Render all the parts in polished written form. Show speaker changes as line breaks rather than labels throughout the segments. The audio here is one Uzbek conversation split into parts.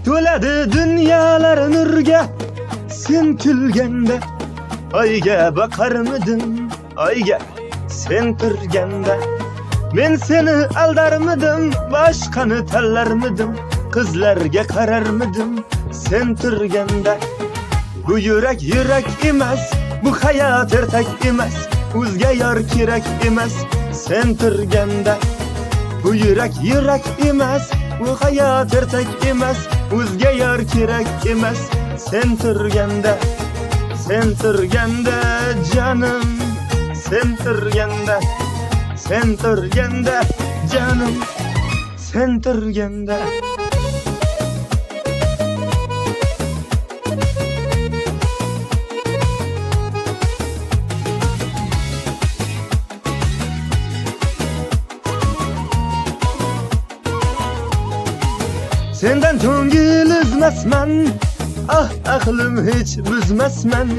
to'ladi dunyolar nurga sen kulganda. Oyga boqarmidim, oyga sen turganda. Men seni aldarmidim, boshqani tanlarmidim, qizlarga qararmidim sen turganda. Bu yurak emas, bu hayot ertak emas, o'zga yor kerak emas sen turganda. Bu yurak emas, bu hayot ertak emas, o'zga yor kerak emas sen turganda. Sen turganda canım, sen turganda, sen turganda canım, sen turganda. Sendan ko'ngil uzmasman, aqlim hech buzmasman,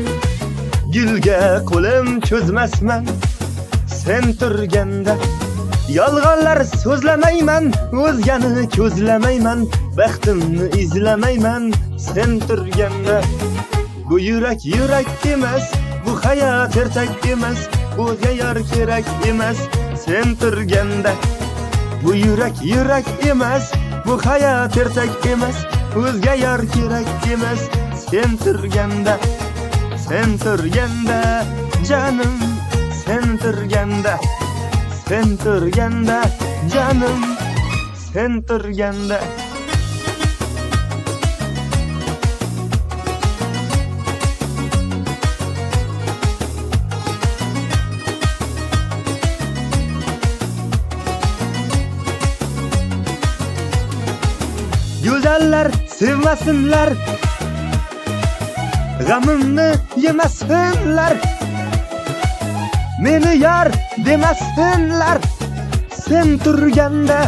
gulga qo'lim cho'zmasman sen turganda. Yolg'onlar so'zlamayman, o'zgani ko'zlamayman, baxtimni izlamayman sen turganda. Bu yurak emas, bu hayot ertak emas, o'zga yor kerak emas sen turganda. Bu yurak emas, bu hayot ertak emas, o'zga yor kerak emas sen turganda. Sen turganda canım, sen turganda, sen turganda canım, sen turganda. Go'zallar sevmasinlar, g'amimni yemasinlar, meni yar demasinlar sen turganda.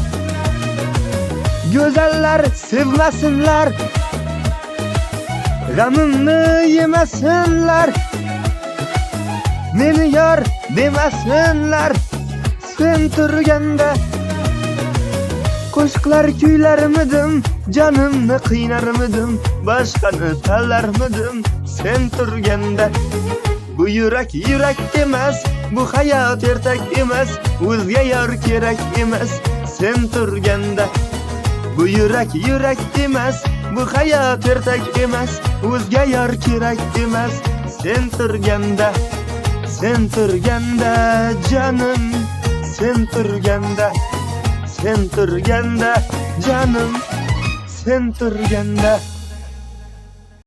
Go'zallar sevmasinlar, g'amimni yemasinlar, meni yar demasinlar sen turganda. Qo'shiqlar kuylarmidim, canimni qiynarmidim, boshqani tanlarmidim sen turganda. Bu yurak emas, bu hayot ertak emas, o'zga yor kerak emas sen turganda. Bu yurak emas, bu hayot ertak emas, o'zga yor kerak emas sen turganda. Sen turganda canım, sen turganda, sen turganda canım, sen turganda.